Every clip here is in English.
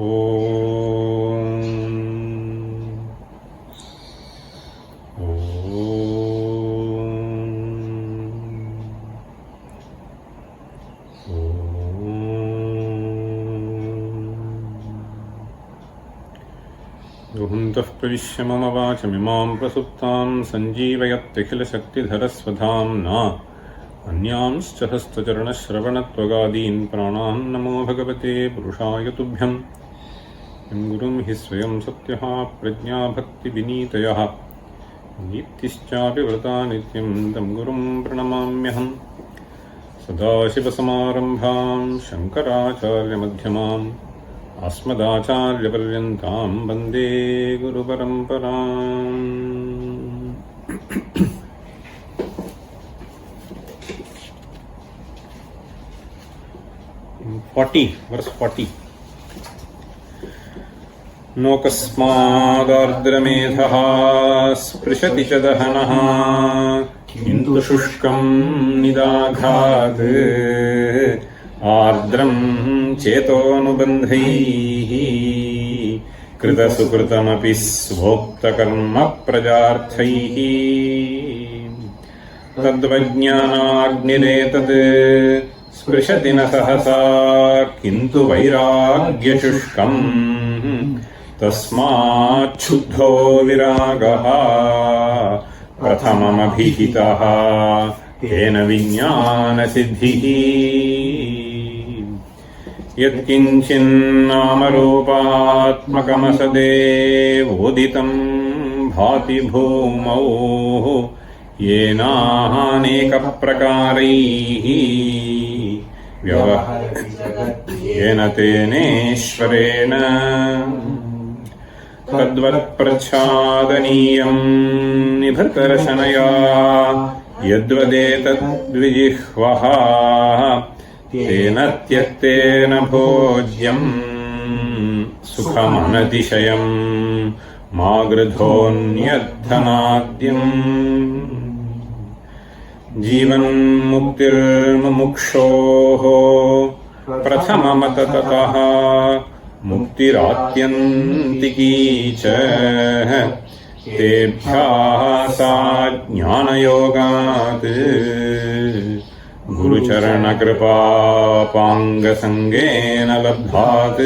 Om. Yuhantah pravisya mama vachamimam prasuptam sanjeevayatyakhilashaktiधरस्वधाम्ना अन्यांश्च हस्तचरणश्रवणत्वगादीन् प्राणान् नमो भगवते पुरुषाय तुभ्यं यं गुरुं हि स्वयं सत्यः प्रज्ञाभक्तिविनीतयः नीतिश्चापि व्रता नित्यं तं गुरुं प्रणमाम्यहं सदाशिवसमारम्भां शङ्कराचार्यमध्यमाम् अस्मदाचार्यपर्यन्तां वन्दे गुरुपरम्पराम्. 40, verse 40. नोकस्मादार्द्रमेधः स्पृशति च दहनः किन्तु शुष्कं निदाघात् आर्द्रं चेतोऽनुबन्धैः कृतसुकृतमपि स्वोक्तकर्म प्रजार्थैः तद्वज्ञानाग्निरेतत् स्पृशति न सहसा किन्तु वैराग्यशुष्कम् तस्माच्छुद्धो विरागः प्रथममभिहितः तेन विज्ञानसिद्धिः यत्किञ्चिन्नामरूपात्मकमसदेवोदितं भाति भूमौ येनानेकप्रकारैः व्यवह्रियेन तेनेश्वरेण तद्वत्प्रच्छादनीयं निभृतरशनया यद्वदेतद्विजिह्वः तेन त्यक्तेन भोज्यं सुखमनतिशयं मा गृधोऽन्यद्धनाद्यम् जीवन्मुक्तिर्मुमुक्षोः प्रथममततः मुक्तिरात्यन्तिकी च तेभ्यः सा ज्ञानयोगात् गुरुचरणकृपापाङ्गसङ्गेन लब्धात्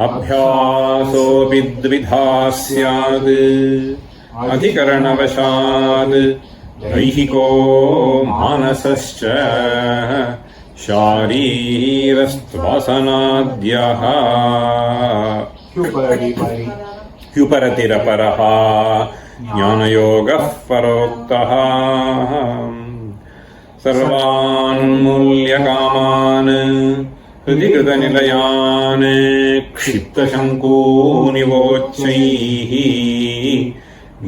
अभ्यासोऽपि द्विधा स्यात् अधिकरणवशात् दैहिको मानसश्च शारीरस्त्वासनाद्यः ह्युपरतिरपरः ज्ञानयोगः परोक्तः सर्वान्मूल्यकामान् हृदि कृतनिलयान् क्षिप्तशङ्कूनिवोच्चैः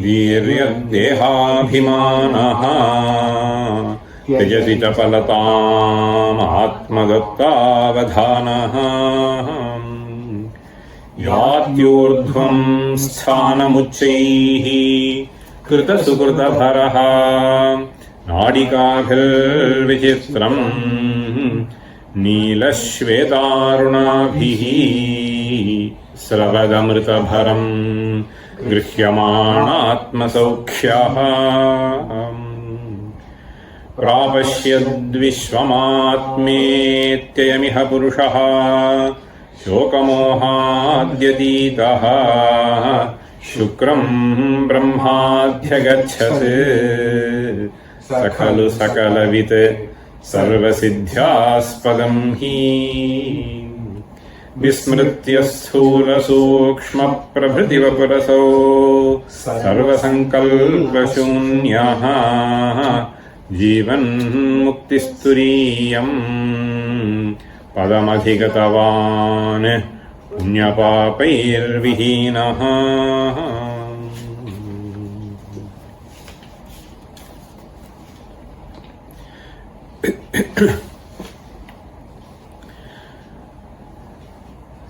वीर्यदेहाभिमानः त्यजति चपलतामात्मदत्तावधानः यात्यूर्ध्वं स्थानमुच्चैः कृतसुकृतभरः नाडिकाभिर्विचित्रम् नीलश्वेतारुणाभिः स्रवदमृतभरम् गृह्यमाणात्मसौख्यः प्रापश्यद्विश्वमात्मेत्ययमिह पुरुषः शोकमोहाद्यतीतः शुक्रं ब्रह्माध्यगच्छत् स खलु सकलवित् सर्वसिद्ध्यास्पदं हि विस्मृत्य स्थूलसूक्ष्मप्रभृतिवपुरसौ सर्वसङ्कल्पशून्यः जीवन्मुक्तिस्तुरीयम् पदमधिगतवान् पुण्यपापैर्विहीनः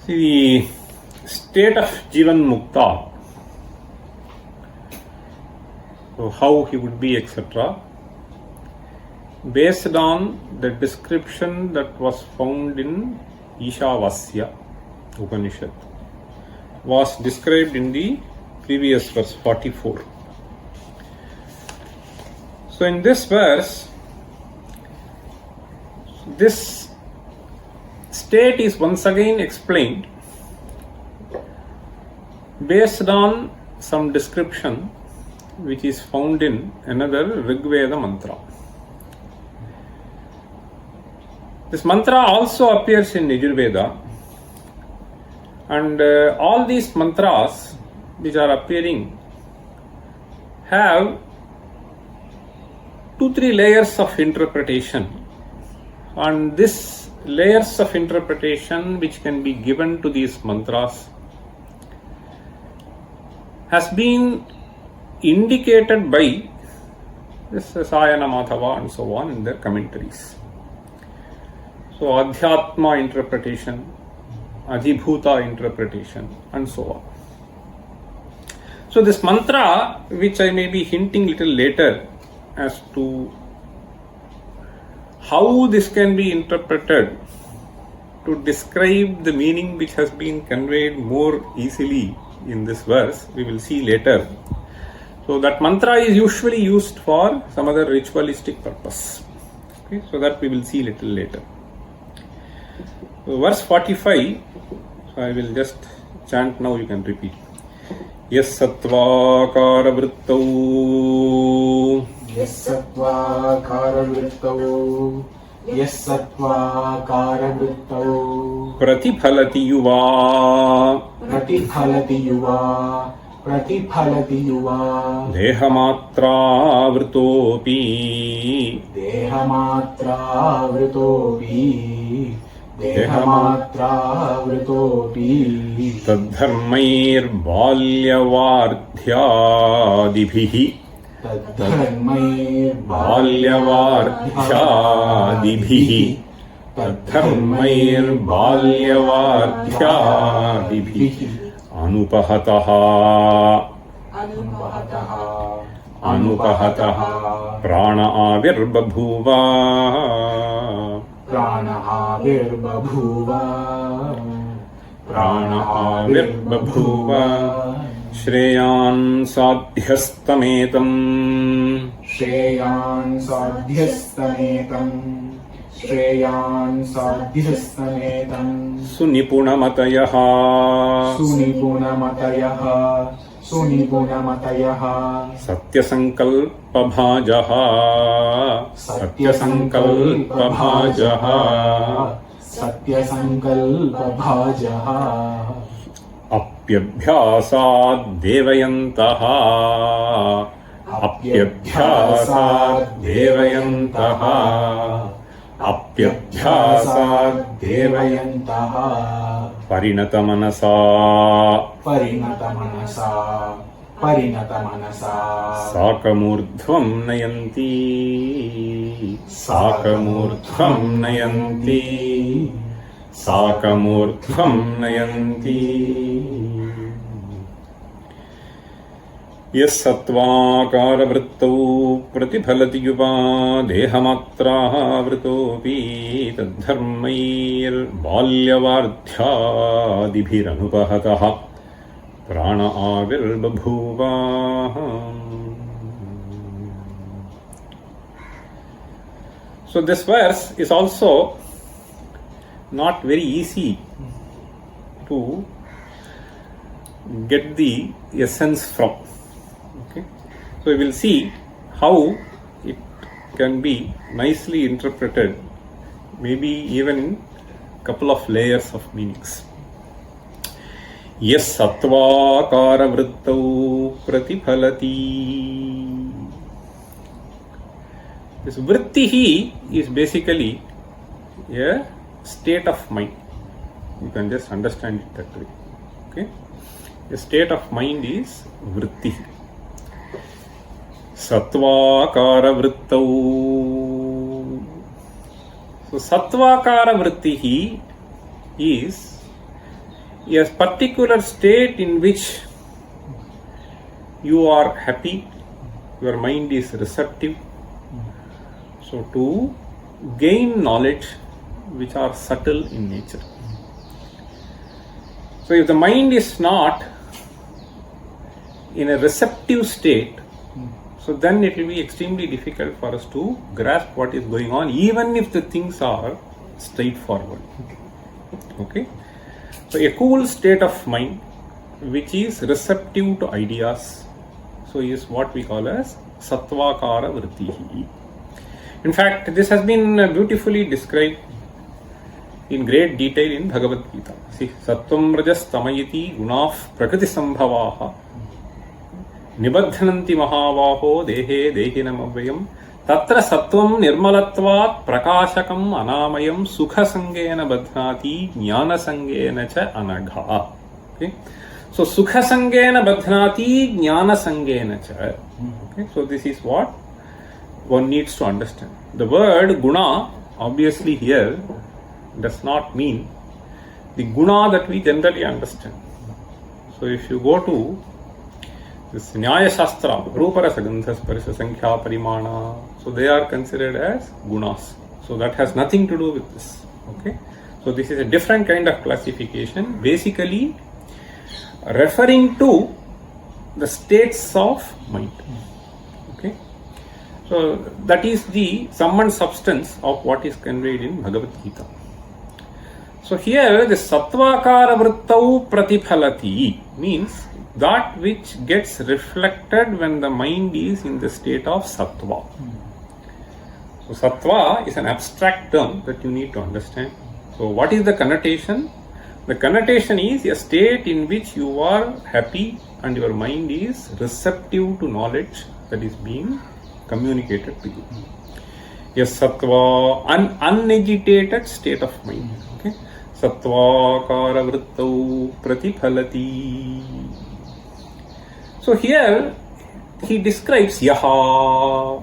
The state of Jivan Mukta, so how he would be, etc., based on the description that was found in Ishavasya Upanishad was described in the previous verse 44. So in this verse, this state is once again explained based on some description which is found in another Rigveda mantra. This mantra also appears in Yajurveda, and all these mantras which are appearing have 2-3 layers of interpretation, and these layers of interpretation which can be given to these mantras has been indicated by this Sayana Madhava and so on in their commentaries. So Adhyatma interpretation, Adhibhuta interpretation, and so on. So this mantra, which I may be hinting little later as to how this can be interpreted to describe the meaning which has been conveyed more easily in this verse, we will see later. So that mantra is usually used for some other ritualistic purpose. Okay, so that we will see little later. So verse 45, so I will just chant now, you can repeat. Yes sattvakara vrittau, yes sattvakara vrittau, yes sattvakara vrittau, pratiphalati yuva, pratiphalati yuva, pratiphalati yuva, dehamatra vritopi, dehamatra vritopi, dehamatra vritopi, tadharmair balyavardhyadibhihi, tadharmair balyavardhyadibhihi, tadharmair balyavardhyadibhihi, anupahataha, anupahataha, prana avirbabhuva, prana avirbabhuva, prana avirbabhuva, shreyan sadhyastametam, shreyan sadhyastametam, shreyan sadhyastametam, sunipunamatayaha, sunipunamatayaha, sunipunamatayaha, satyasankalpabhajaha, satyasankalpabhajaha, satyasankalpabhajaha, apyabhyasad devayantaha, apyabhyasad devayantaha, apyabhyasad devayantaha, parinatamana,sa parinatamana,sa parinatamana,sa sakamurdhvam nayanti, sakamurdhvam nayanti, sakamurdhvam nayanti. Yes sattvakara vrittau pratiphalati yuva dehamatra vritopi tadharmair balyavardhyadibhiranupahataha prana avirbabhuva. So this verse is also not very easy to get the essence from. Okay, so we will see how it can be nicely interpreted, maybe even in couple of layers of meanings. Yes sattvakara vrittau pratiphalati. This vrittihi is basically a state of mind. You can just understand it that way. Okay, a state of mind is vrittihi. Sattvakara vrittau. So sattvakara vrittihi is a particular state in which you are happy, your mind is receptive, so to gain knowledge which are subtle in nature. So if the mind is not in a receptive state, so then it will be extremely difficult for us to grasp what is going on, even if the things are straightforward. Okay? So a cool state of mind which is receptive to ideas, so is what we call as sattvakara vrittihi. In fact, this has been beautifully described in great detail in Bhagavad Gita. See, sattvam rajas tamayiti gunah prakriti sambhavaha nibaddhananti mahavaho dehe dehinam avayam tatra sattvam nirmalatvat prakashakam anamayam sukha sangena badhnati jnana sangena cha anagha. Okay? So sukha sangena badhnati jnana sangena cha. Okay? So this is what one needs to understand. The word guna obviously here does not mean the guna that we generally understand. So if you go to this Nyaya Shastra, Rupa Rasa Gandha Sparsha Sankhya Parimana, so they are considered as gunas. So that has nothing to do with this. Okay? So this is a different kind of classification, basically referring to the states of mind. Okay? So that is the sum and substance of what is conveyed in Bhagavad Gita. So here the sattvakara vrittau pratiphalati means that which gets reflected when the mind is in the state of sattva. So sattva is an abstract term that you need to understand. So what is the connotation? The connotation is a state in which you are happy and your mind is receptive to knowledge that is being communicated to you. A sattva, an unagitated state of mind. Okay? Sattvakara vrittau pratiphalati. So here he describes yaha.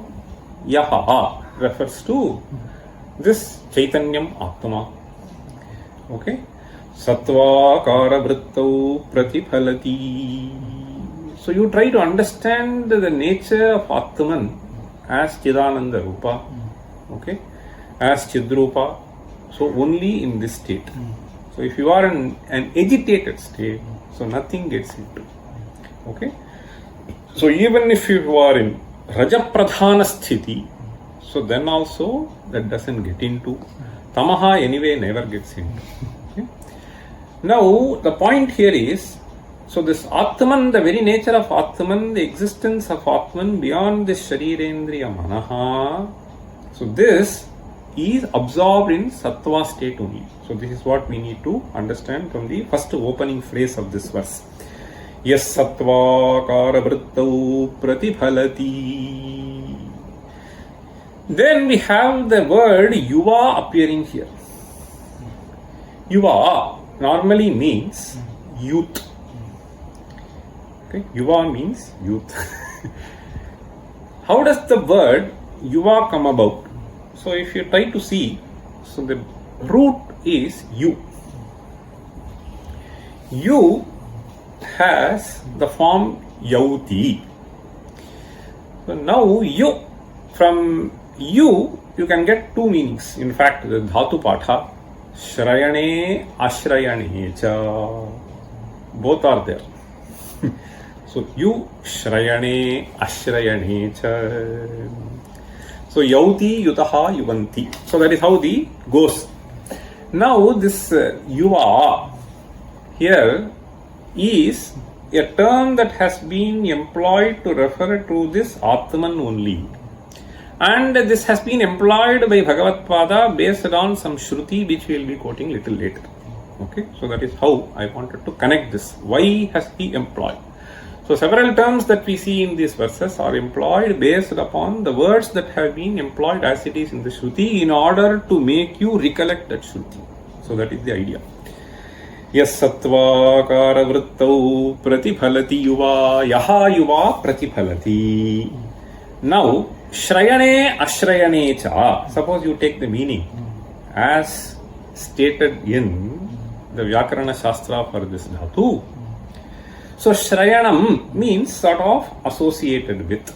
Yaha refers to this Chaitanyam Atma. Okay? Sattvakara vrittau pratiphalati. So you try to understand the nature of Atman as Chidananda Rupa. Okay? As Chidrupa. So only in this state. So if you are in an agitated state, so nothing gets into. Okay? So even if you are in Rajapradhana Sthiti, so then also that doesn't get into. Tamaha anyway never gets into. Okay? Now the point here is, so this Atman, the very nature of Atman, the existence of Atman beyond this Sharirendriya Manaha, so this is absorbed in Sattva state only. So this is what we need to understand from the first opening phrase of this verse. Yes sattvakara vrittau pratiphalati. Then we have the word yuva appearing here. Yuva normally means youth. Okay? Yuva means youth. How does the word yuva come about? So if you try to see, so the root is yu. Yu has the form yauti. So now yu, from yu you can get two meanings. In fact, the dhatu patha, shrayane, ashrayane cha, both are there. So yu, shrayane, ashrayane cha. So yauti, yutaha, yuvanti. So that is how the goes. Now this yuva here is a term that has been employed to refer to this Atman only. And this has been employed by Bhagavad Pada based on some Shruti which we will be quoting little later. Okay, so that is how I wanted to connect this. Why has he employed? So several terms that we see in these verses are employed based upon the words that have been employed as it is in the Shruti in order to make you recollect that Shruti. So that is the idea. Yes sattvakara vrittau pratiphalati yuva yaha yuva pratiphalati. Now shrayane ashrayane cha. Suppose you take the meaning as stated in the Vyakarana Shastra for this dhatu. So Shrayanam means sort of associated with.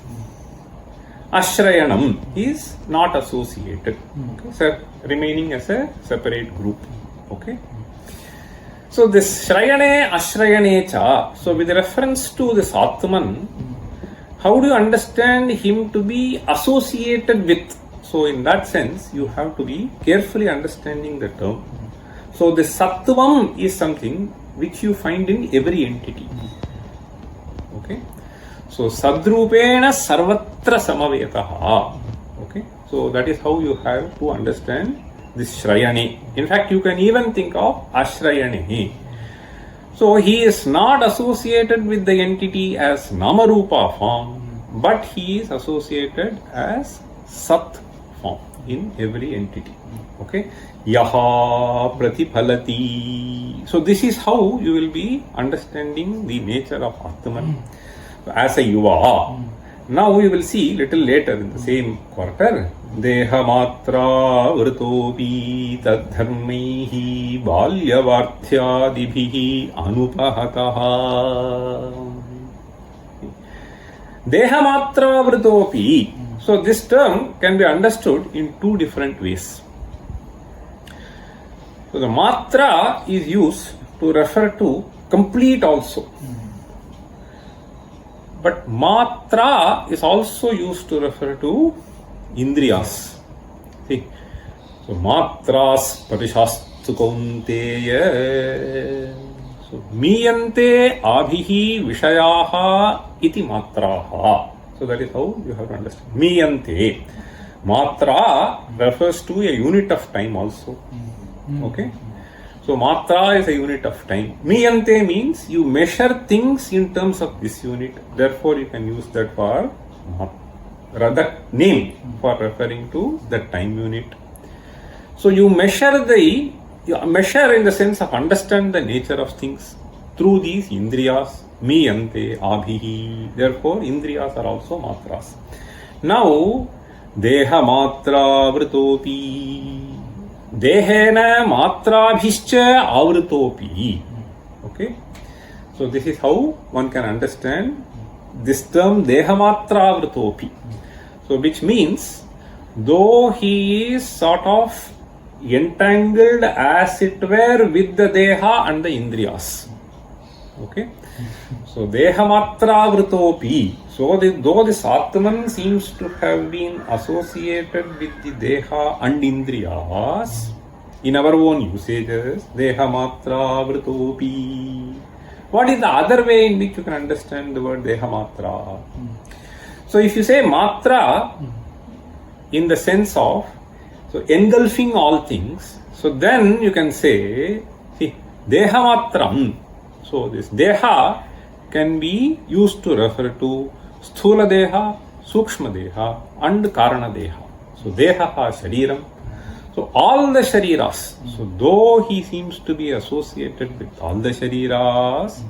Ashrayanam is not associated. Okay, so remaining as a separate group. Okay. So this Shrayane, Ashrayane cha. So with reference to this Atman, how do you understand him to be associated with? So in that sense, you have to be carefully understanding the term. So the Sattvam is something which you find in every entity. Okay. So Sadrupena Sarvatra Samavetaha. Okay. So that is how you have to understand this Shrayane. In fact, you can even think of Ashrayane. So he is not associated with the entity as Namarupa form, but he is associated as Sat form in every entity. Okay. Yaha Pratiphalati. So this is how you will be understanding the nature of Atman as a Yuva. Now we will see little later in the same quarter. Dehamatra vrtopi tadharmaihi balyavarthyadibhihi anupahataha. Dehamatra vrtopi. So this term can be understood in two different ways. So the matra is used to refer to complete also. But matra is also used to refer to indriyas. See, so matras parishastu kaunteya. So miyante abhihi vishayaha iti matraha. So that is how you have to understand. Miyante. Matra refers to a unit of time also. Okay. So matra is a unit of time. Miyante means you measure things in terms of this unit. Therefore, you can use that for rather name for referring to the time unit. So you measure in the sense of understand the nature of things through these indriyas. Miyante, abhihi. Therefore, indriyas are also matras. Now, deha matra vrtopi. Dehena matrabhischa avrutopi. Okay. So this is how one can understand this term dehamatra avrutopi. So which means though he is sort of entangled as it were with the deha and the indriyas. Okay. So dehamatra avrutopi. So though this Atman seems to have been associated with the deha and indriyas in our own usages, dehamatra vrtopi. What is the other way in which you can understand the word dehamatra? So if you say matra in the sense of engulfing all things, so then you can say, see, dehamatram. So this deha can be used to refer to Sthula Deha, Sukshma Deha and Karana Deha. So Deha Shariram. So all the Shariras. So though he seems to be associated with all the Shariras,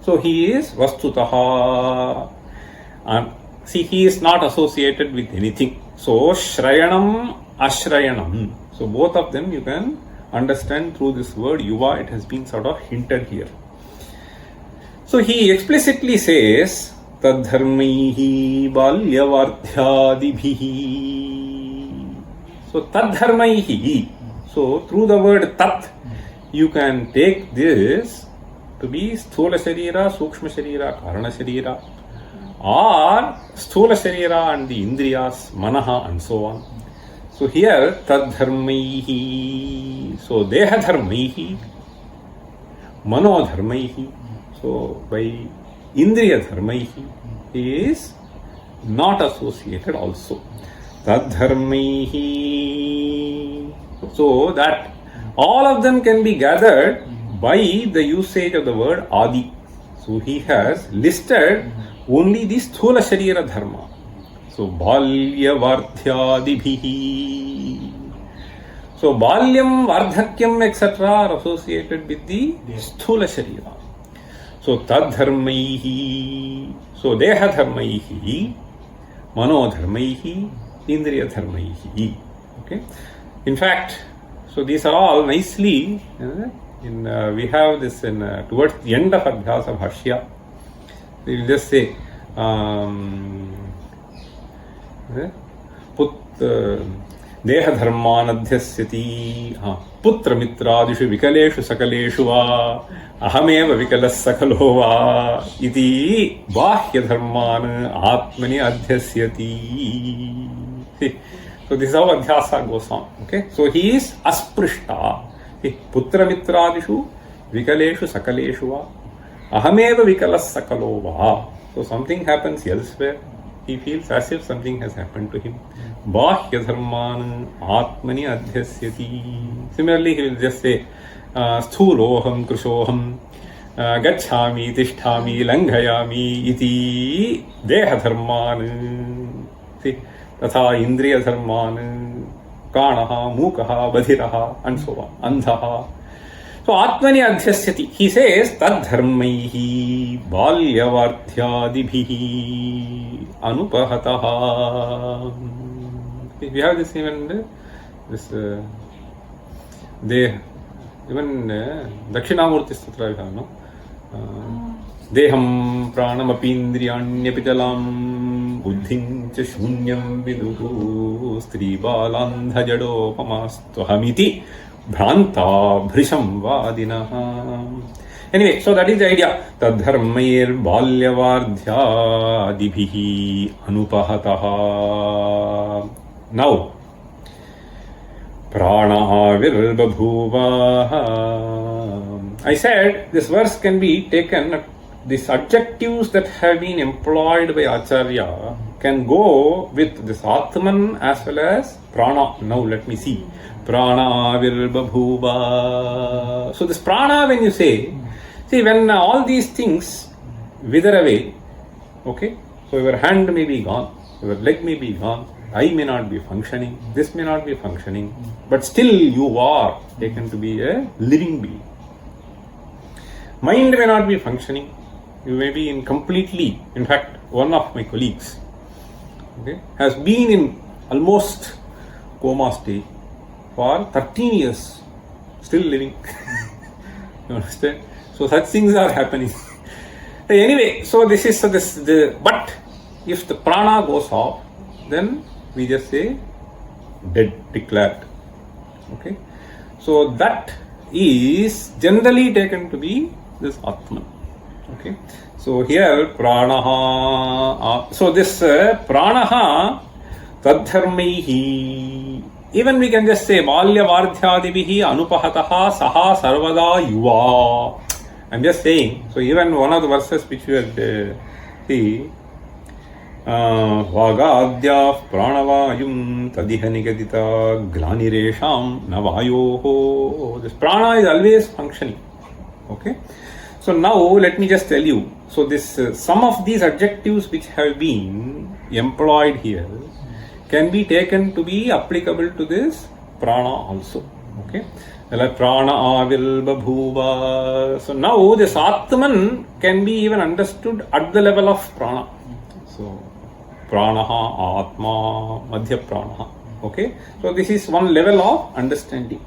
so he is Vastutaha. And see, he is not associated with anything. So Shrayanam, Ashrayanam. So both of them you can understand through this word Yuva. It has been sort of hinted here. So he explicitly says, Tadharmaihi balyavarthyadibhihi. So Tadharmaihi. So through the word Tat, you can take this to be Sthula Sharira, Sukshma Sharira, Karana Sharira, or Sthula Sharira and the Indriyas, Manaha and so on. So here Tadharmaihi. So Deha Dharmaihi, Mano Dharmaihi. So by Indriya Dharmaihi is not associated also. Tadharmaihi. So that all of them can be gathered by the usage of the word Adi. So he has listed only the Sthula Sharira Dharma. So Balya Varthyadibhihi. So Balyam, Vardhakyam, etc. are associated with the Sthula Sharira. So Tadharmaihi. So Deha Dharmaihi, Mano Dharmaihi, Indriya Dharmaihi. Okay. In fact, so these are all nicely we have this in towards the end of Abhyasa Bhashya. We will just say देह धर्मानध्यस्यति पुत्र मित्रादिषु विकलेषु सकलेषु वा अहमेव विकलः सकलो वा इति बाह्य धर्मान् आत्मनि अध्यस्यति. So this is how adhyasa goes on. Okay, so he is asprishta. Putra mitradishu vikaleshu sakaleshu va ahameva vikalas sakalo va. So something happens elsewhere. He feels as if something has happened to him. Bahya dharman atmani adhyasyati. Similarly, he will just say sthuloham krishoham gacchami tisthami langhayami iti deha dharman. See, तथा इंद्रिय धर्मान काणः मूकः बधिरः and so on अंधः. So आत्मनि अध्यस्यति. He says तद्धर्मैः बाल्यवार्ध्यादिभिः अनुपहतः. We have this even this they even Dakshinamurti Sutra we have, no? देहं प्राणमपीन्द्रियाण्यपिचलां बुद्धिं च शून्यं विदुः स्त्रीबालान्धजडोपमास्त्वहमिति भ्रान्ता भृशं वादिनः. Anyway, so that is the idea. तद्धर्मैर्बाल्यवार्ध्यादिभिः अनुपहतः. Now, प्राणाविर्बभूवः. I said this verse can be taken, these adjectives that have been employed by Acharya can go with this Atman as well as Prana. Now let me see. Prana virbabhuva. So this Prana, when you say, see when all these things wither away, okay, so your hand may be gone, your leg may be gone, eye may not be functioning, this may not be functioning, but still you are taken to be a living being. Mind may not be functioning. You may be in completely, in fact, one of my colleagues, okay, has been in almost coma state for 13 years, still living. You understand? So such things are happening. Anyway, so this is but if the prana goes off, then we just say dead, declared. Okay, so that is generally taken to be this Atman. Okay, so here pranaha. So this pranaha tadharmaihi. Even we can just say balya vardhyadibihi anupahataha saha sarvada yuva. I'm just saying. So even one of the verses which you had see. Vagadyah pranavayum tadiha nigadita glaniresham navayoho. This prana is always functioning. Okay. So now let me just tell you. So this some of these adjectives which have been employed here can be taken to be applicable to this prana also. Okay. Like prana avil babhuva. So now this Atman can be even understood at the level of prana. So pranaha, atma, madhya pranaha. Okay. So this is one level of understanding.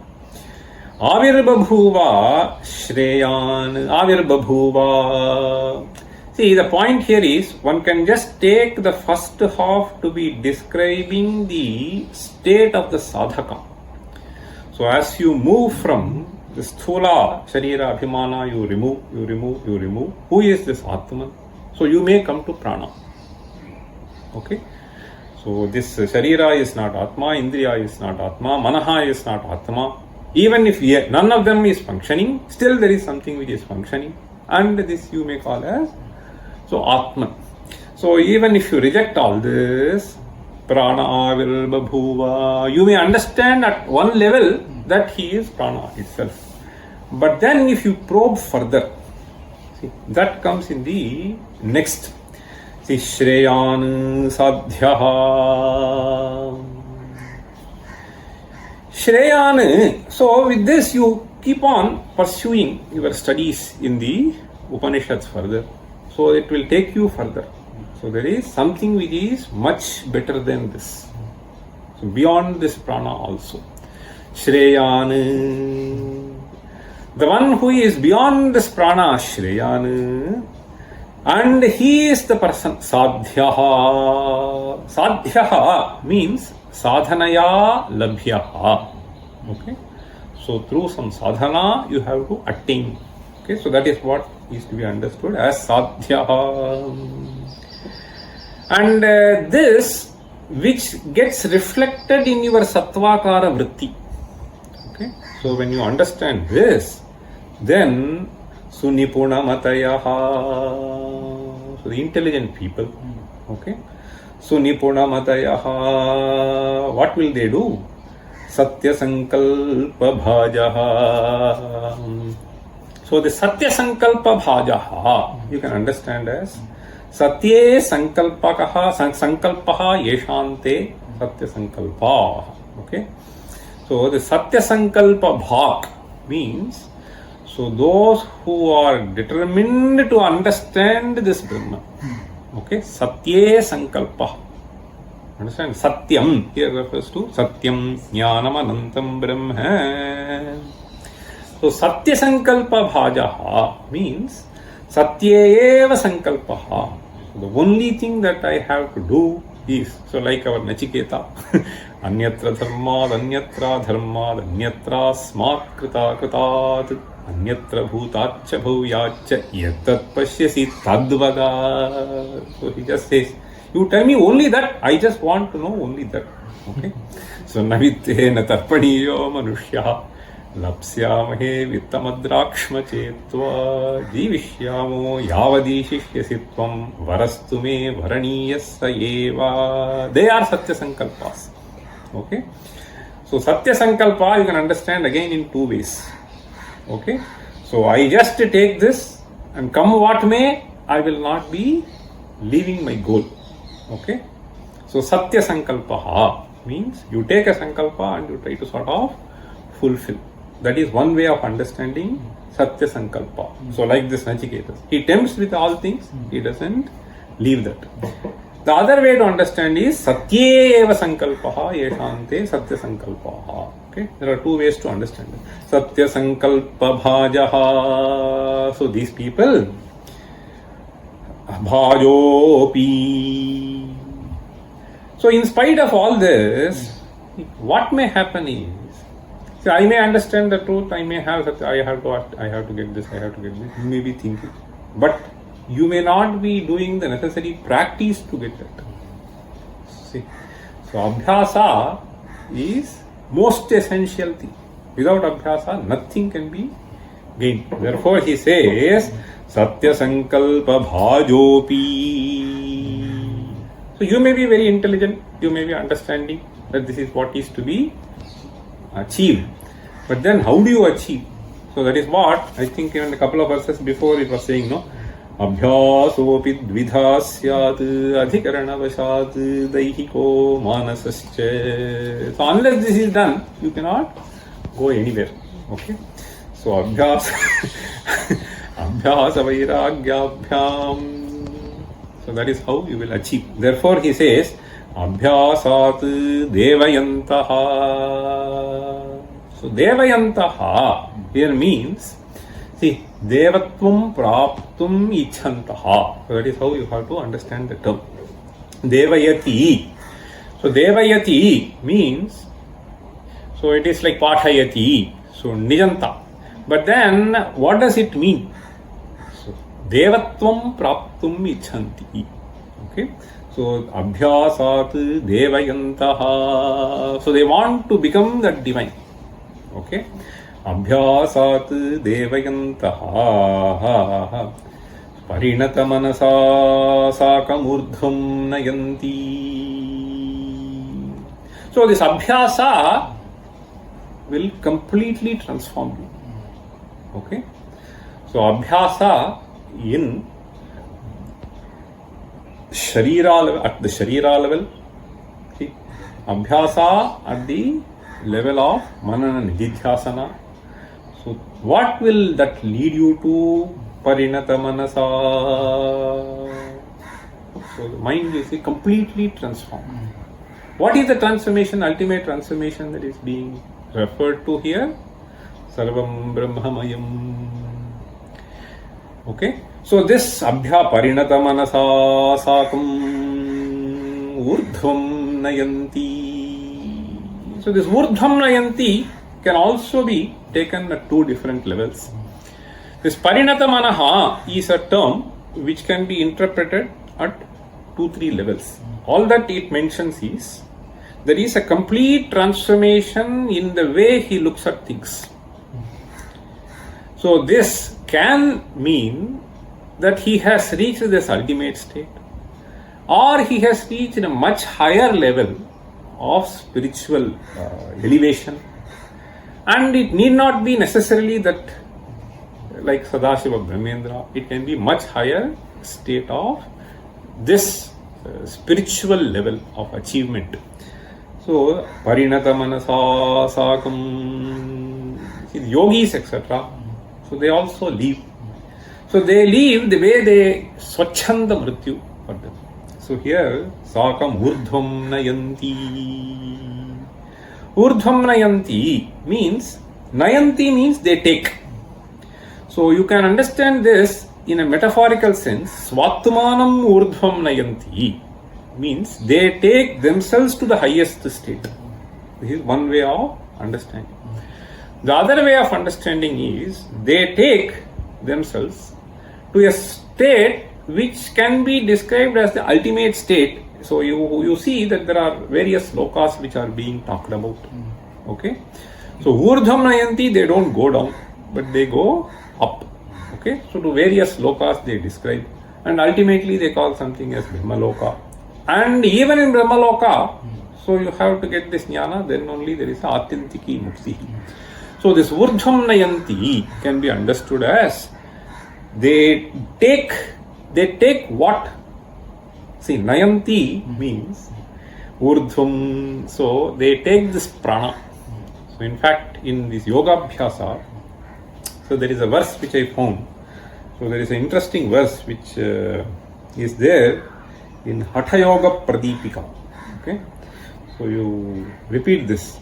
Avirbabhuva Shreyan Avirbabhuva. See, the point here is one can just take the first half to be describing the state of the sadhaka. So as you move from the sthula, sharira, abhimana, you remove. Who is this Atman? So you may come to prana. Okay. So this sharira is not Atma, Indriya is not Atma, Manaha is not Atma. Even if none of them is functioning, still there is something which is functioning, and this you may call as so Atman. So even if you reject all this, prana virbabhuva, you may understand at one level that he is prana itself. But then if you probe further, see, that comes in the next. See, Shreyan Sadhyaha. Shreyan. So with this you keep on pursuing your studies in the Upanishads further. So it will take you further. So there is something which is much better than this. So beyond this prana also. Shreyan. The one who is beyond this prana, Shreyan. And he is the person, Sadhyaha. Sadhyaha means sadhanaya labhyaha. Okay, so through some sadhana you have to attain. Okay, so that is what is to be understood as sadhya. And this which gets reflected in your sattvakara vritti. Okay, so when you understand this, then sunipuna matayaha, so the intelligent people. Okay, sunipuna matayaha, what will they do? Satya sankalpa bhajaha. So the Satya Sankalpa Bhajaha, you can understand as Satye Sankalpakaha Sankalpaha Yeshante Satya Sankalpa. Okay. So the Satya Sankalpa Bhag means, so those who are determined to understand this Brahma. Okay. Satye Sankalpa. Understand? Satyam here refers to Satyam Jnanam Anantam Brahma. So Satya Sankalpa Bhajaha means Satyeva Sankalpaha. So the only thing that I have to do is, so like our Nachiketa, Anyatra Dharmad, Anyatra Dharmad, Anyatra Smat Krita Kritat, Anyatra Bhutacha Bhuyacha Yatat Pashyasi Tadvada. So he just says, you tell me only that, I just want to know only that. Okay. So Navitte Tarpaniyo Manushya Lapsyamahe Vittamadrakshma Chetva Jivishyamo Yavadishishyasi Tvam Varastume Varaniyasa Eva. They are Satya Sankalpas. Okay. So Satya Sankalpa you can understand again in two ways. Okay. So I just take this and come what may, I will not be leaving my goal. Okay. So Satya Sankalpaha means you take a Sankalpa and you try to sort of fulfill. That is one way of understanding Satya Sankalpa. So like this Nachiketas, he tempts with all things, he doesn't leave that. The other way to understand is Satyeva Sankalpaha Yeshante Satya Sankalpaha. Okay, there are two ways to understand it. Satya Sankalpa Bhajaha. So these people, Bhajopi. So in spite of all this, what may happen is, so I may understand the truth, I may have that, I have to get this, you may be thinking. But you may not be doing the necessary practice to get that. See, so Abhyasa is most essential thing. Without Abhyasa, nothing can be gained. Therefore he says, Satya Sankalpa Bhajopi. So you may be very intelligent, you may be understanding that this is what is to be achieved. But then how do you achieve? So that is what I think even a couple of verses before it was saying, no? Abhyasopi dvidha syat adhikarana vashat daihiko manasascha. So unless this is done, you cannot go anywhere. Okay? So abhyasa vairagyabhyam. So that is how you will achieve. Therefore he says, Abhyasat devayantaha. So devayantaha here means, see, devatvam praptum ichantaha. So that is how you have to understand the term. Devayati. So devayati means, so it is like pathayati. So nijanta. But then what does it mean? So devatvam praptum ichanti. Okay. So abhyasat devayantaha. So they want to become that divine. Okay. Abhyasat devayantaha. Parinata manasa sakamurdhvam nayanti. So this abhyasa will completely transform you. Okay. So abhyasa in Sharira level, at the Sharira level, see, Abhyasa at the level of Manana Nididhyasana. So what will that lead you to? Parinata Manasa. So the mind is completely transformed. What is the transformation, ultimate transformation that is being referred to here? Sarvam Brahmamayam. Okay. So this Abhya Parinata Manasa Sakam Urdhvam Nayanti. So this urdhvam nayanti can also be taken at two different levels. This parinata manaha is a term which can be interpreted at 2-3 levels. All that it mentions is there is a complete transformation in the way he looks at things. So this can mean that he has reached this ultimate state, or he has reached a much higher level of spiritual elevation, and it need not be necessarily that like Sadashiva Brahmendra. It can be much higher state of this spiritual level of achievement. So parinata manasa sakam, yogis etc. So they also leave. So they leave the way they swachhanda mrityu for them. So here sakam urdhvam nayanti. Urdhvam nayanti means they take. So you can understand this in a metaphorical sense. Svatmanam urdhvam nayanti means they take themselves to the highest state. This is one way of understanding. The other way of understanding is they take themselves to a state which can be described as the ultimate state. So you see that there are various lokas which are being talked about. Okay. So urdhvam nayanti, they don't go down, but they go up. Okay. So to various lokas they describe, and ultimately they call something as Brahmaloka. And even in Brahmaloka, so you have to get this jnana, then only there is a atyantiki mukti. So this urdhvam nayanti can be understood as they take what? See, nayanti means urdhvam, so they take this prana. So in fact, in this yoga abhyasa, so there is a verse which I found. So there is an interesting verse which is there in Hatha Yoga Pradipika. Okay, so you repeat this.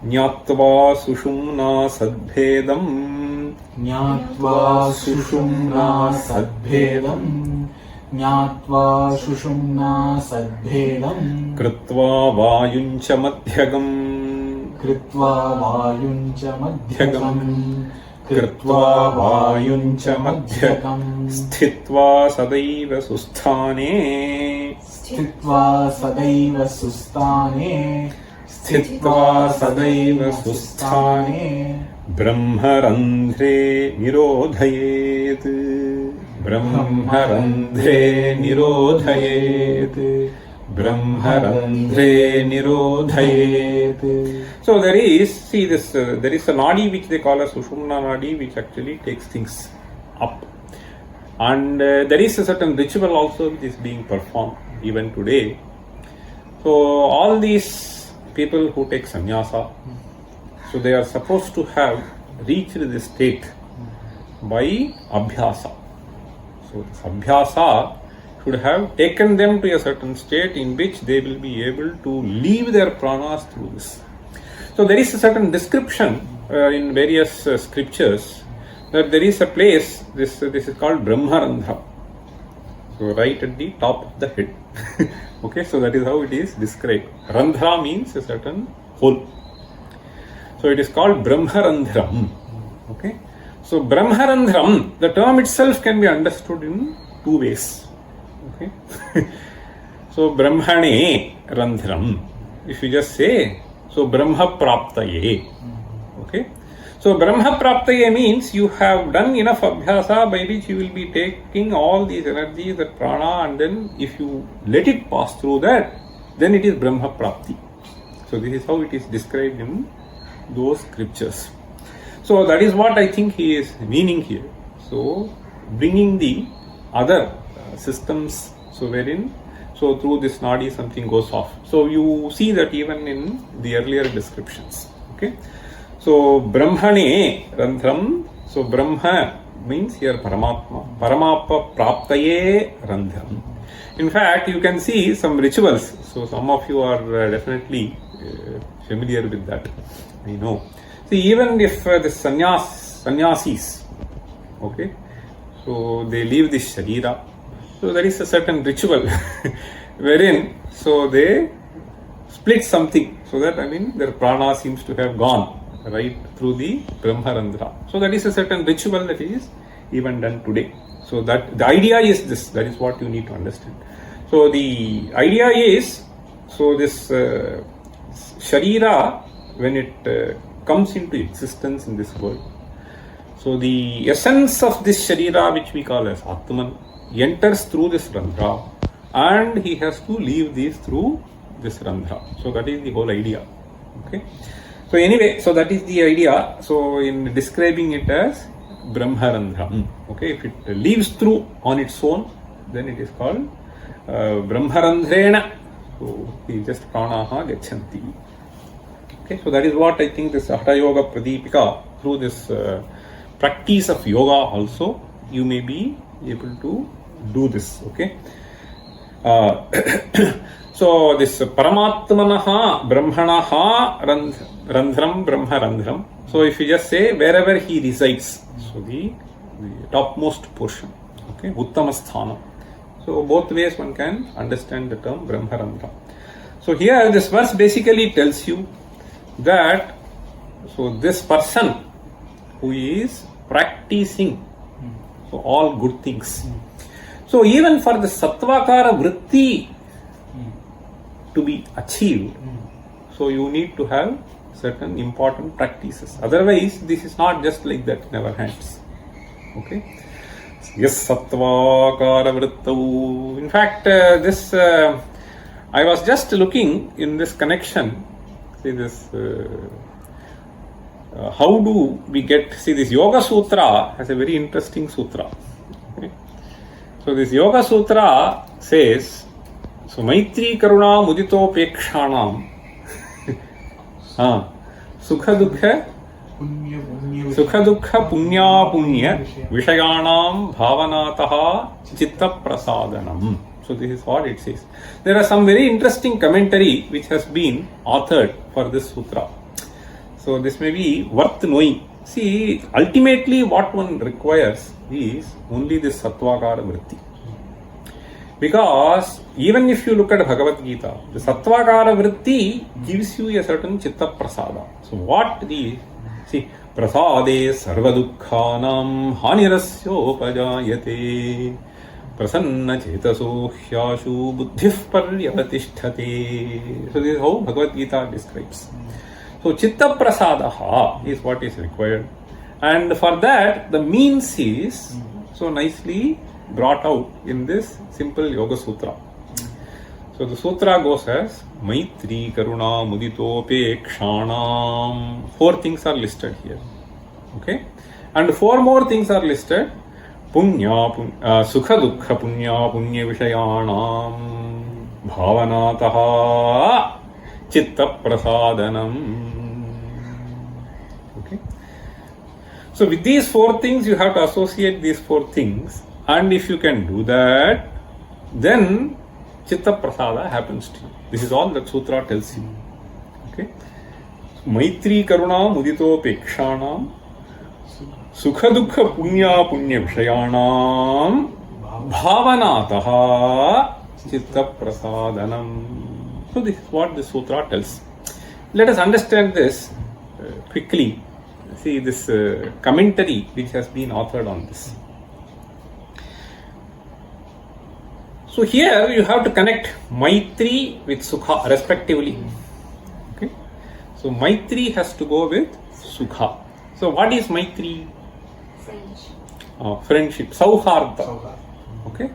Jnatva sushumna sadbhedam. Jnatva sushumna sadbhedam. Jnatva sushumna sadbhedam. Kritva vayuncha madhyagam. Kritva vayuncha madhyagam. Kritva vayuncha madhyagam. Sthitva sadaiva susthane. Sthitva sadaiva susthane. Sthitva sadaiva susthane. Brahmarandhre nirodhayet. Brahmarandhre nirodhayet. Brahmarandhre nirodhayet. So there is, see this, there is a nadi which they call as Sushumna nadi, which actually takes things up. And there is a certain ritual also which is being performed even today. So all these people who take sannyasa, so they are supposed to have reached this state by abhyasa. So this abhyasa should have taken them to a certain state in which they will be able to leave their pranas through this. So there is a certain description in various scriptures that there is a place, this is called Brahmarandha. So right at the top of the head. Okay, so that is how it is described. Randhra means a certain hole. So it is called Brahmarandhram. Okay, so Brahmarandhram, the term itself can be understood in two ways. Okay, so Brahmane Randhram, if you just say, so Brahma Praptaye. Okay, so Brahma Praptaye means you have done enough abhyasa by which you will be taking all these energies, that prana, and then if you let it pass through that, then it is Brahma Prapti. So this is how it is described in those scriptures. So that is what I think he is meaning here. So bringing the other systems, so wherein, so through this nadi something goes off. So you see that even in the earlier descriptions. Okay, so Brahmane Randhram, so Brahma means here Paramatma, Paramapa Praptaye Randhram. In fact, you can see some rituals. So some of you are definitely familiar with that, I know. See, even if the sannyasis, okay, so they leave this sharira, so there is a certain ritual wherein, so they split something. so that their prana seems to have gone right through the Brahmarandhra. So that is a certain ritual that is even done today. So that the idea is this, that is what you need to understand. So the idea is, so this Sharira, when it comes into existence in this world, so the essence of this Sharira, which we call as Atman, enters through this Randhra, and he has to leave this through this Randhra. So that is the whole idea. Okay. So anyway, so that is the idea. So in describing it as Brahmarandhra. Okay, if it leaves through on its own, then it is called Brahmarandhrena. So he just pranaha gachanti. Okay, so that is what I think this Hatha Yoga Pradipika, through this practice of yoga also, you may be able to do this. Okay. So this Paramatmanaha Brahmanaha Randhram Brahmarandhram. So if you just say wherever he resides, so the topmost portion, okay, Uttamasthana. So both ways one can understand the term Brahmarandhra. So here this verse basically tells you that, so this person who is practicing, so all good things. So even for the Sattvakara Vritti to be achieved, so you need to have certain important practices. Otherwise, this is not just like that in our hands. Okay. Yes, Sattvakara Vrittau. In fact, this I was just looking in this connection. See this. How do we get? See, this Yoga Sutra has a very interesting sutra. Okay. So this Yoga Sutra says, so Maitri Karuna Mudito Pekshanam Sukha Dukha Punya Punya Vishayanam Bhavanataha Chitta Prasadanam. So this is what it says. There are some very interesting commentary which has been authored for this sutra. So this may be worth knowing. See, ultimately what one requires is only this Sattvakara Vritti. Because even if you look at Bhagavad Gita, the Sattvakara Vritti gives you a certain Chitta Prasada. So what the, see, Prasade Sarvadukhanam Hanirasyo Pajayate Prasanna Chetaso Hyashu Buddhif Paryapatisthate. So this is how Bhagavad Gita describes. So Chitta Prasadaha is what is required. And for that, the means is so nicely brought out in this simple Yoga Sutra. So the sutra goes as Maitri Karuna Mudito Pekshanam. 4 things are listed here. Okay. And 4 more things are listed. Punya, Sukha Dukha Punya Punya Vishayanam Bhavanataha Chitta Prasadanam. Okay. So with these 4 things, you have to associate these 4 things. And if you can do that, then Chitta Prasada happens to you. This is all that sutra tells you. Okay. Maitri Karuna Mudito Pekshanam Sukha Dukha Punya Punya Vishayanam Bhavanataha Chitta Prasadanam. So this is what the sutra tells. Let us understand this quickly. See this commentary which has been authored on this. So here you have to connect Maitri with Sukha respectively. Okay. So Maitri has to go with Sukha. So what is Maitri? Friendship. Sauhardam. Okay.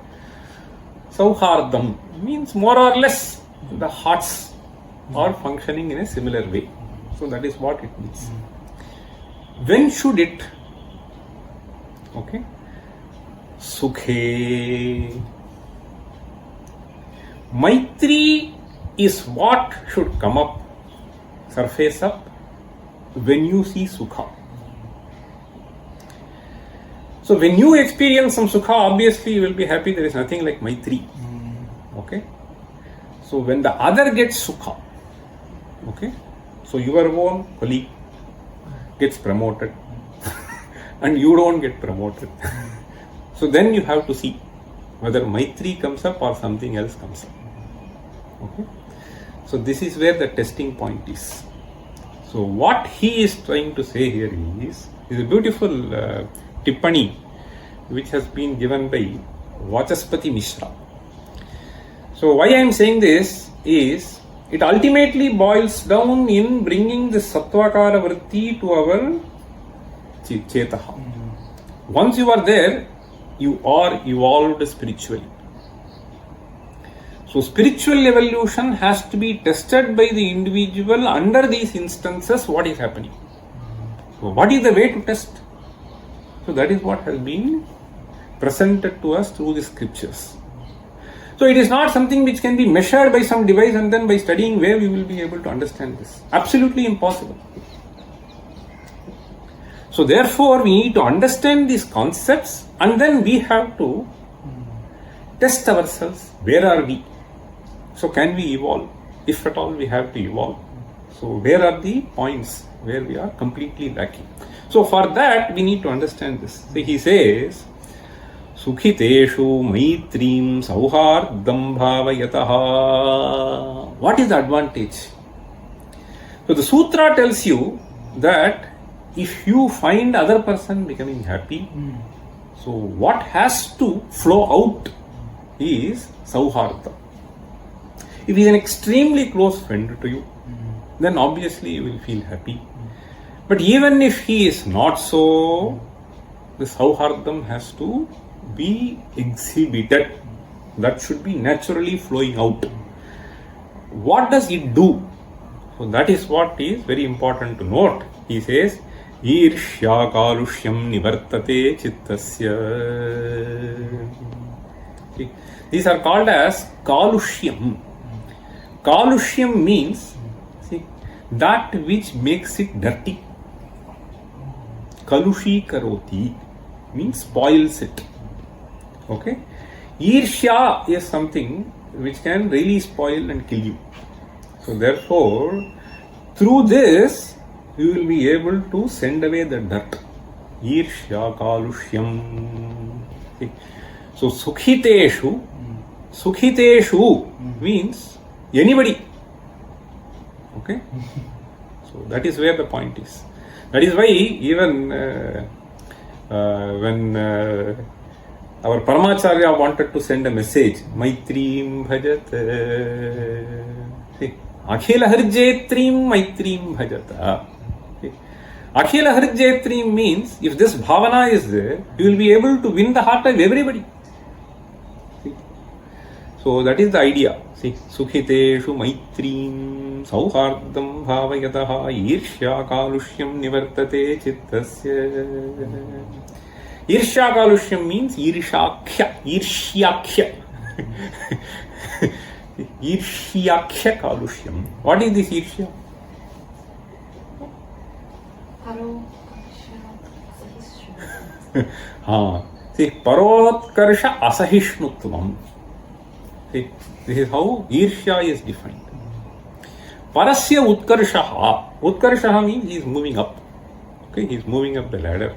Sauhardam means more or less the hearts are functioning in a similar way. So that is what it means. When should it? Okay. Sukhe. Maitri is what should come up, surface up, when you see Sukha. So when you experience some Sukha, obviously you will be happy. There is nothing like Maitri. Okay. So when the other gets Sukha, okay, so your own colleague gets promoted and you don't get promoted. So then you have to see whether Maitri comes up or something else comes up. Okay. So this is where the testing point is. So what he is trying to say here is a beautiful tippani which has been given by Vachaspati Mishra. So why I am saying this is, it ultimately boils down in bringing the Sattvakara Vritti to our Chetaha. Once you are there, you are evolved spiritually. So spiritual evolution has to be tested by the individual under these instances. What is happening? So what is the way to test? So that is what has been presented to us through the scriptures. So it is not something which can be measured by some device and then by studying where we will be able to understand this. Absolutely impossible. So therefore we need to understand these concepts and then we have to test ourselves. Where are we? So can we evolve? If at all we have to evolve. So where are the points where we are completely lacking? So for that we need to understand this. So he says, Sukhiteshu maitrim sauhardam bhavayataha. What is the advantage? So the sutra tells you that if you find other person becoming happy, so what has to flow out is sauhardam. If he is an extremely close friend to you, then obviously you will feel happy. But even if he is not so, the sauhardam has to be exhibited. That should be naturally flowing out. What does it do? So that is what is very important to note. He says, Irshya kalushyam nivartate chittasya. See, these are called as kalushyam. Kalushyam means, see, that which makes it dirty. Kalushi karoti means spoils it. Okay? Irshya is something which can really spoil and kill you. So therefore, through this, you will be able to send away the dirt. Irshya kalushyam. Okay. So sukhiteshu means anybody. Okay? So that is where the point is. That is why even when our Paramacharya wanted to send a message, Maitrim bhajat. See, Akhila harjetrim Maitrim bhajata. Akhila harjetrim means if this bhavana is there, you will be able to win the heart of everybody. See? So that is the idea. See, Sukhiteshu maitrim sauhardam bhavayataha irshya kalushyam nivartate chittasya. Irshya kalushyam means irshakhya. Irshakhya kalushyam. What is this irshya? See, parotkarsha asahishnutvam. See, this is how irshya is defined. Parasya utkarshaha. Utkarshaha means he is moving up. Okay, he is moving up the ladder.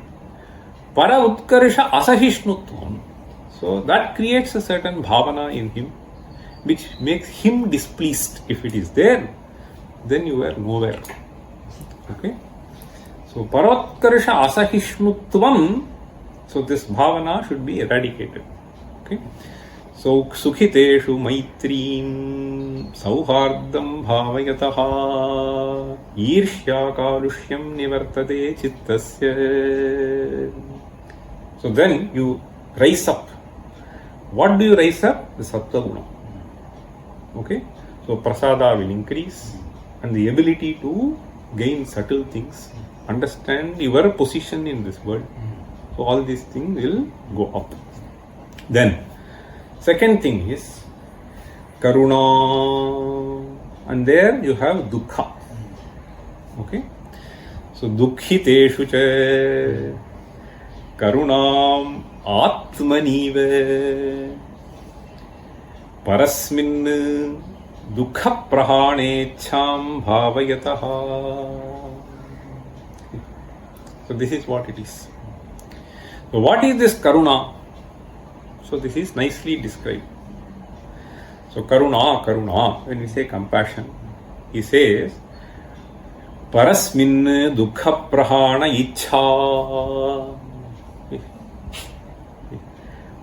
Para utkarsha asahishnutvam. So that creates a certain bhavana in him, which makes him displeased. If it is there, then you are nowhere. Okay. So parotkarsha asahishnutvam. So this bhavana should be eradicated. Okay. So sukhiteshu maitrim sauhardam bhavayataha irshya kalushyam nivartate chittasya. So then you rise up. What do you rise up? The sattva guna. Okay. So prasada will increase and the ability to gain subtle things, understand your position in this world. So all these things will go up. Then second thing is karuna, and there you have dukkha. Okay. So dukkhiteshu cha karunam atmanive parasmin dukkha prahanecham bhavayataha. So this is what it is. So what is this karuna? So this is nicely described. So karuna, when we say compassion, he says, Parasmin Dukha Prahana Ichha.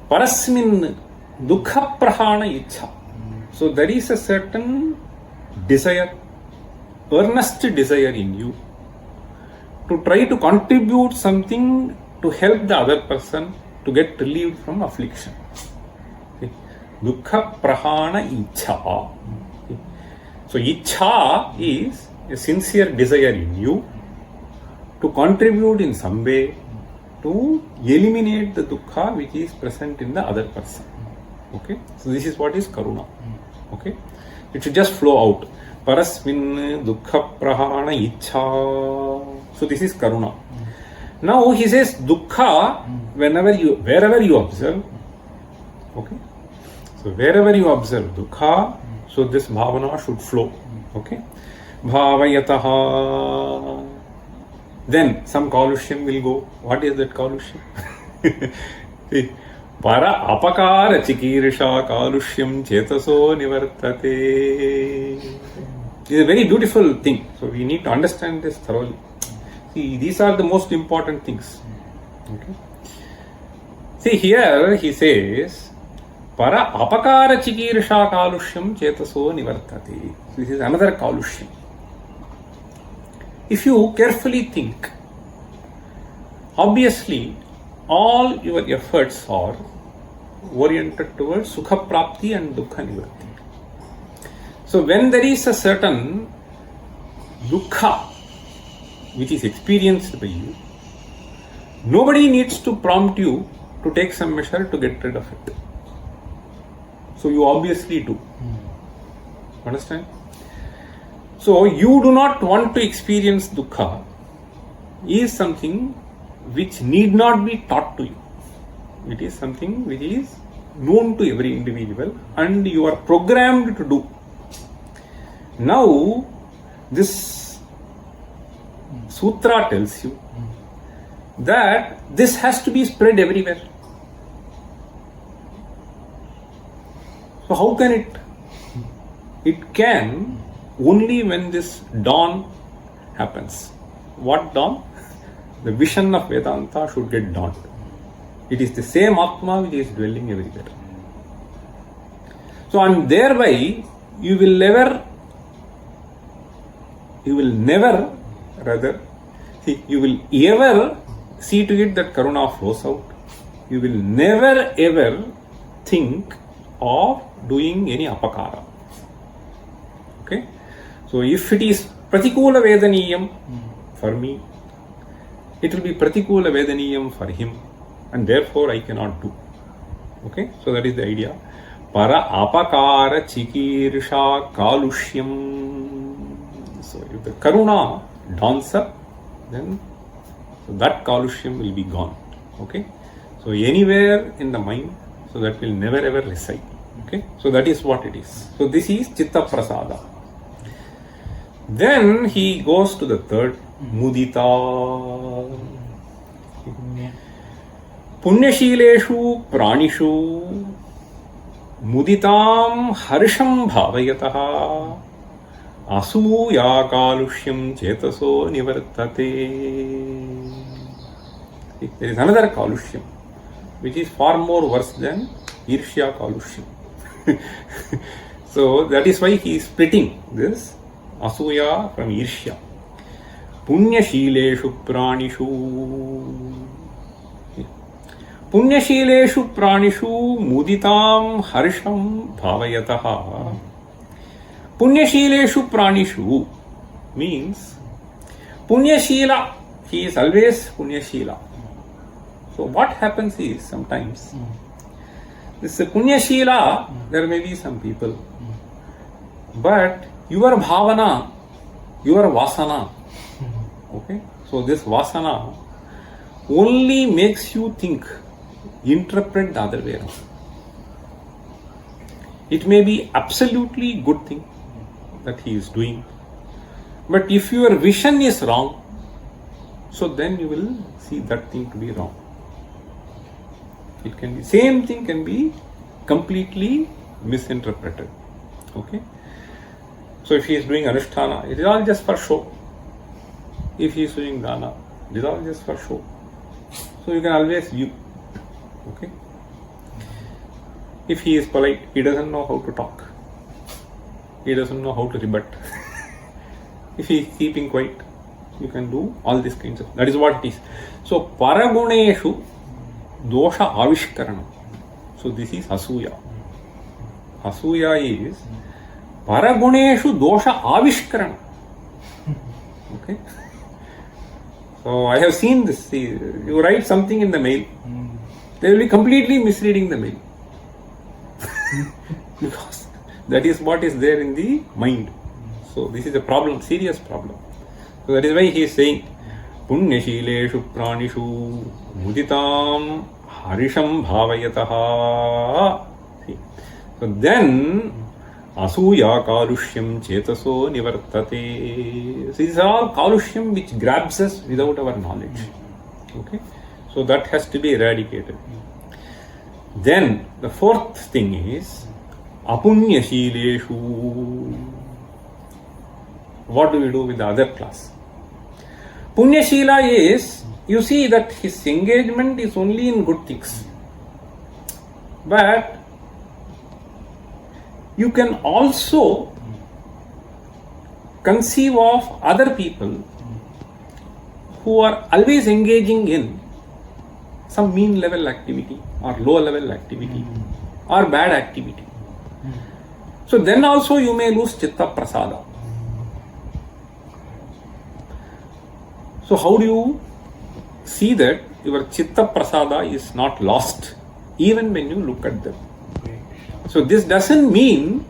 Parasmin Dukha Prahana Ichha. So there is a certain desire, earnest desire in you to try to contribute something to help the other person to get relieved from affliction. Dukha Prahana Ichha. So Ichha is a sincere desire in you to contribute in some way to eliminate the dukkha which is present in the other person. Okay, so this is what is karuna. Okay, it should just flow out. Parasmin dukkha prahana ichha. So this is karuna. Now he says dukkha wherever you observe. Okay, so wherever you observe dukkha, so this bhavana should flow. Okay, bhavayataha. Then some kalushyam will go. What is that kalushyam? See, para apakara chikirisha kalushyam chetaso nivartate. It is a very beautiful thing. So we need to understand this thoroughly. See, these are the most important things. Okay. See, here he says, para apakara chikirisha kalushyam chetaso nivartate. So this is another kalushyam. If you carefully think, obviously all your efforts are oriented towards sukha prapti and dukkha nivritti. So when there is a certain dukkha which is experienced by you, nobody needs to prompt you to take some measure to get rid of it. So you obviously do. Understand? So you do not want to experience dukkha is something which need not be taught to you. It is something which is known to every individual and you are programmed to do. Now this sutra tells you that this has to be spread everywhere. So how can it? It can only when this dawn happens. What dawn? The vision of Vedanta should get dawned. It is the same Atma which is dwelling everywhere. So and thereby you will never see to it that karuna flows out. You will never ever think of doing any apakara. Okay? So if it is pratikula vedaniyam for me, it will be pratikula vedaniyam for him and therefore I cannot do. Okay? So that is the idea. Para apakara chikirsha kalushyam. So if the karuna dawns up, then so that kalushyam will be gone. Okay? So anywhere in the mind, so that will never ever reside. Okay? So that is what it is. So this is chitta prasada. Then he goes to the third, mudita. Punyashileshu pranishu muditam harsham bhavayataha asuya kalushyam chetaso nivartate. There is another kalushyam which is far more worse than irshya kalushyam. So that is why he is splitting this asuya from irshya. Punyashileshu pranishu. Punyashileshu pranishu muditam harsham bhavayataha. Punyashileshu pranishu means Punyashila. He is always Punyashila. So what happens is sometimes this Punyashila, there may be some people, but your bhavana, your vasana, okay, so this vasana only makes you think, interpret the other way around. It may be absolutely good thing that he is doing, but if your vision is wrong, so then you will see that thing to be wrong. It can be, same thing can be completely misinterpreted. Okay. So if he is doing anusthana, it is all just for show. If he is doing dana, it is all just for show. So you can always view. Okay. If he is polite, he doesn't know how to talk. He doesn't know how to rebut. If he is keeping quiet, you can do all these kinds of. That is what it is. So paraguneshu dosha avishkaranam. So this is asuya. Asuya is paraguneshu dosha avishkaranam. Okay. So I have seen this. See, you write something in the mail, they will be completely misreading the mail. Because that is what is there in the mind. So this is a problem, serious problem. So that is why he is saying, Punyashileshu pranishu muditam harisham bhavayataha. See. So then asuya kalushyam chetaso nivartate. So these are all kalushyam which grabs us without our knowledge. Okay. So that has to be eradicated. Then the fourth thing is apunyashileshu. What do we do with the other class? Punyashila is, you see that his engagement is only in good things. But you can also conceive of other people who are always engaging in some mean level activity or low level activity or bad activity. So then also you may lose chitta prasada. So how do you see that your chitta prasada is not lost even when you look at them? So this doesn't mean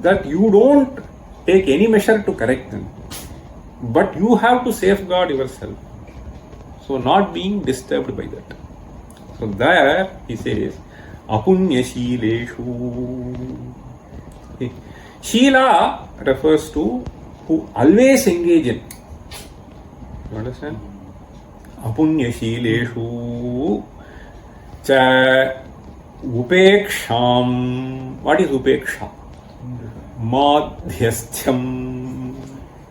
that you don't take any measure to correct them, but you have to safeguard yourself. So not being disturbed by that. So there he says, apunyashileshu. Shila refers to who always engage in. You understand? Apunyashileshu cha upeksham. What is upeksha? Madhyastham.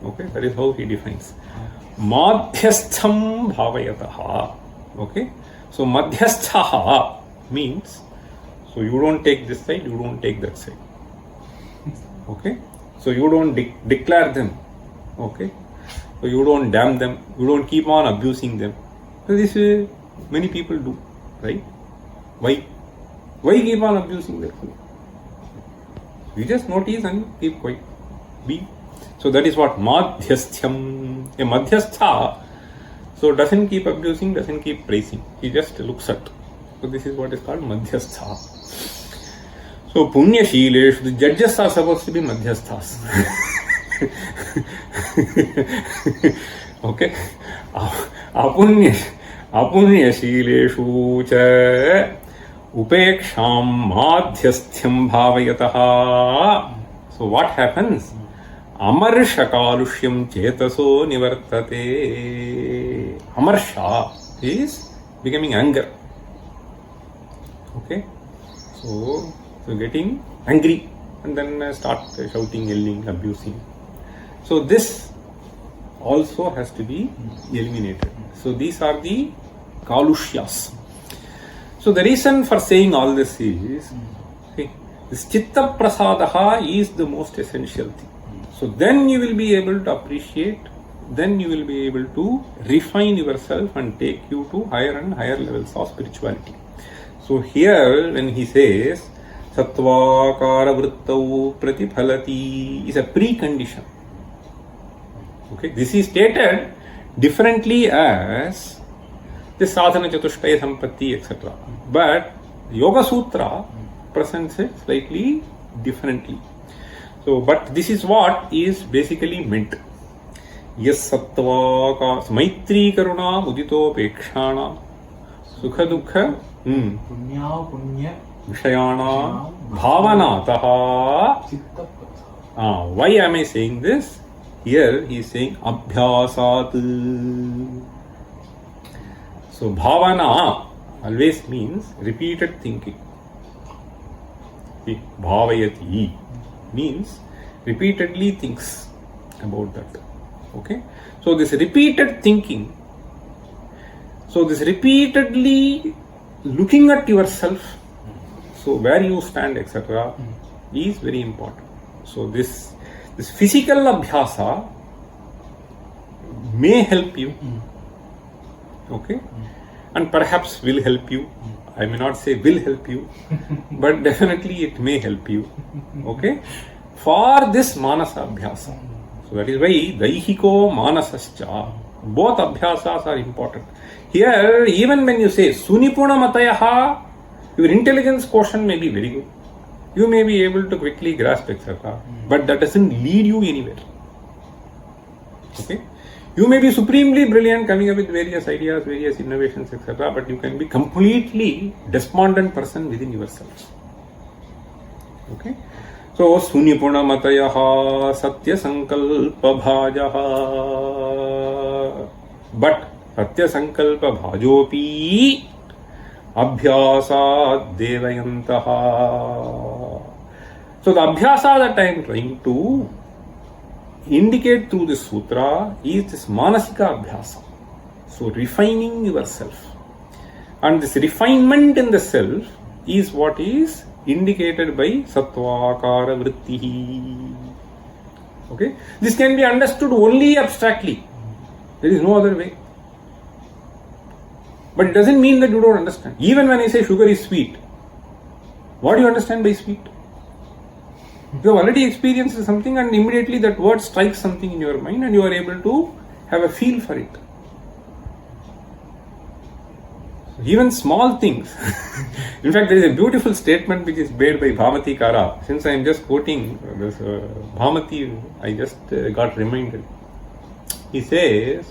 Okay, that is how he defines. Madhyastham bhavayataha. Okay, so madhyasthaha means, so you don't take this side, you don't take that side. Okay, so you don't declare them. Okay, so you don't damn them, you don't keep on abusing them. So this many people do, right? Why keep on abusing them? You just notice and keep quiet. Be. So that is what madhyasthyam. A madhyastha, so doesn't keep abusing, doesn't keep praising. He just looks at. So this is what is called madhyastha. So punyashileshu, the judges are supposed to be madhyasthas. Okay. Apunyashileshu cha upeksham madhyasthyam bhavayataha. So what happens? Amarsha kalushyam chetaso nivartate. Amarsha is becoming anger. Okay. So getting angry and then start shouting, yelling, abusing. So this also has to be eliminated. So these are the kalushyas. So the reason for saying all this is, this chitta prasadaha is the most essential thing. So then you will be able to appreciate, then you will be able to refine yourself and take you to higher and higher levels of spirituality. So here when he says, Sattvakara vrittau pratiphalati is a precondition. Okay, this is stated differently as the sadhana chatushtaya sampatti, etc. But Yoga Sutra presents it slightly differently. So, but this is what is basically meant. Yes sattvaka maitri karuna mudito pekshana sukha dukha punya punya vishayana bhavanataha. Why am I saying this? Here he is saying abhyasat. So bhavana always means repeated thinking. Bhavayati means repeatedly thinks about that. Okay, so this repeated thinking, so this repeatedly looking at yourself, so where you stand, etc., is very important. So this physical abhyasa may help you, okay, and perhaps will help you. I may not say will help you, but definitely it may help you, okay, for this manasa abhyasa. So that is why daihiko manasascha, both abhyasas are important. Here, even when you say sunipuna matayaha, your intelligence quotient may be very good. You may be able to quickly grasp, etc. But that doesn't lead you anywhere. Okay? You may be supremely brilliant, coming up with various ideas, various innovations, etc. But you can be completely despondent person within yourself. Okay? So, sunipuna matayaha satya sankalpa bhajaha. But satya sankalpa bhajopi abhyasa devayantaha. So the abhyasa that I am trying to indicate through this sutra is this manasika abhyasa. So refining yourself. And this refinement in the self is what is indicated by sattvakara vrittihi. Okay? This can be understood only abstractly. There is no other way. But it doesn't mean that you don't understand. Even when I say sugar is sweet, what do you understand by sweet? You have already experienced something and immediately that word strikes something in your mind and you are able to have a feel for it. Even small things. In fact, there is a beautiful statement which is made by Bhamati Kara. Since I am just quoting this Bhamati, I just got reminded. He says,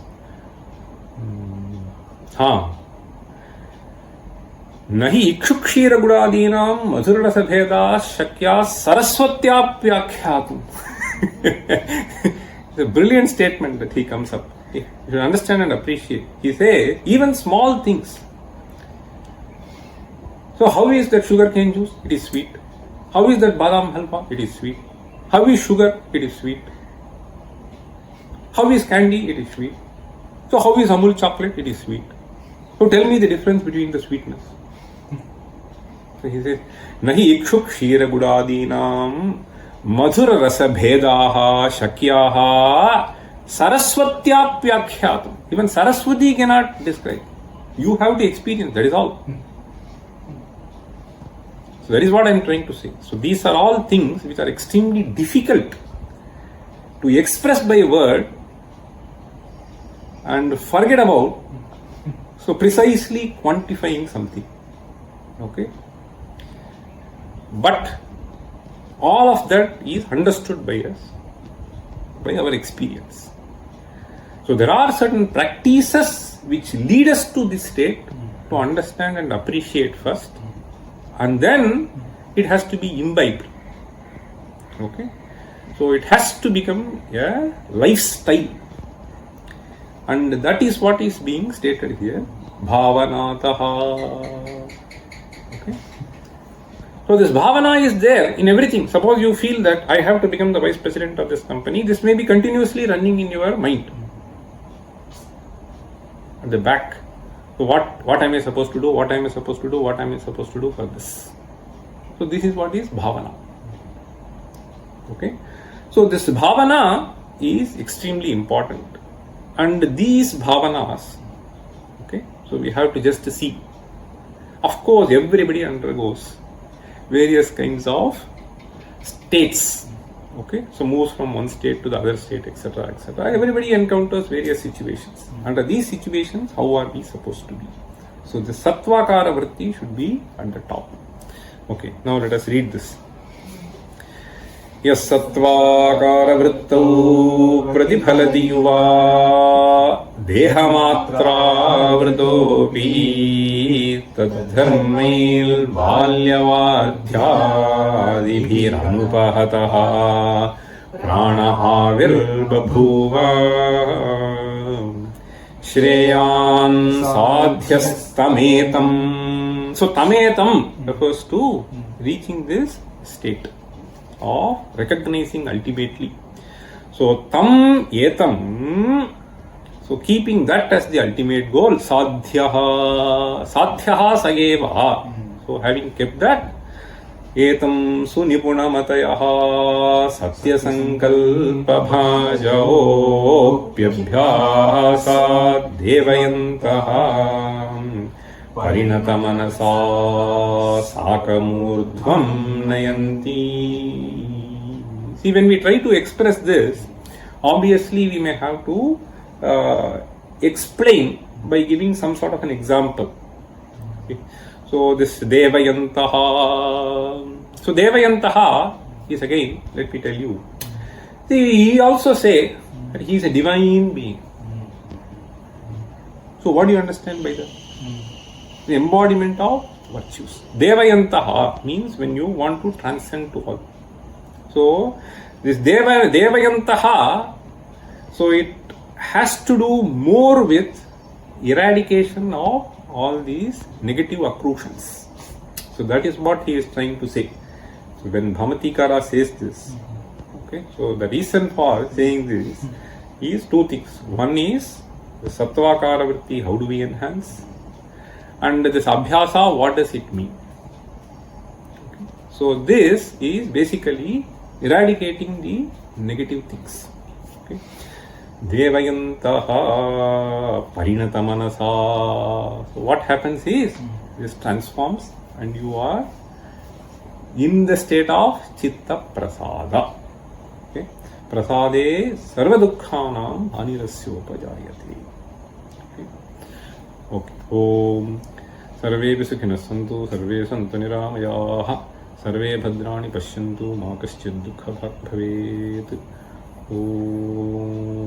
Nahi ikshukshira gudadinam madhurrasa bheda shakya saraswatyapyakhyatum. It's a brilliant statement that he comes up. You should understand and appreciate. He says, even small things. So how is that sugar cane juice? It is sweet. How is that badam halwa? It is sweet. How is sugar? It is sweet. How is candy? It is sweet. So how is Amul chocolate? It is sweet. So tell me the difference between the sweetness. So he says, Nahi ikshuk shira gudadinam madhura rasa bhedaha shakyaha saraswatyapyakhyatum. Even Saraswati cannot describe. You have to experience, that is all. So that is what I am trying to say. So these are all things which are extremely difficult to express by a word and forget about. So precisely quantifying something. Okay? But all of that is understood by us, by our experience. So there are certain practices which lead us to this state to understand and appreciate first, and then it has to be imbibed. Okay? So it has to become a lifestyle. And that is what is being stated here. Bhavanataha. Okay? So this bhavana is there in everything. Suppose you feel that I have to become the vice president of this company. This may be continuously running in your mind. At the back. So what am I supposed to do? What am I supposed to do? What am I supposed to do for this? So this is what is bhavana. Okay? So this bhavana is extremely important. And these bhavanas, okay, so we have to just see. Of course, everybody undergoes various kinds of states. Okay, so moves from one state to the other state, etc., etc. Everybody encounters various situations. Under these situations, how are we supposed to be? So the sattvakara vritti should be at the top. Okay, now let us read this. Yas sattvakara vrittau pratiphalati yuva dehamatra vritopi tadharmail balyavadhyadibhiranupahataha pranahavir babhuva shreyan sadhyastametam. So tametam refers to reaching this state. of recognizing ultimately. So tam etam, so keeping that as the ultimate goal, sadhyaha sayeva. So having kept that, etam sunipunamatayah satyasankalpabhajopyabhyasad devayantaha parinatamanaसा sakamurdhvam nayanti. See, when we try to express this, obviously we may have to explain by giving some sort of an example. Okay. So this devayantaha. So devayantaha is again, let me tell you. See, he also say that he is a divine being. So what do you understand by that? The embodiment of virtues. Devayantaha means when you want to transcend to all. So this devayantaha, so it has to do more with eradication of all these negative accretions. So that is what he is trying to say. So when Bhamatikara says this, okay, so the reason for saying this is two things. One is the Sattvakara Vritti, how do we enhance? And this Abhyasa, what does it mean? Okay. So this is basically eradicating the negative things. Okay. Devayantaha parinatamanaसा. So what happens is this transforms and you are in the state of chitta prasada. Okay. Prasade sarva dukkhanam anirasyopajayate. Okay. Okay. Om sarve sukhinas santu sarve santu niramayaha sarve bhadrani pashyantu ma kaschid dukkha bhavet. Om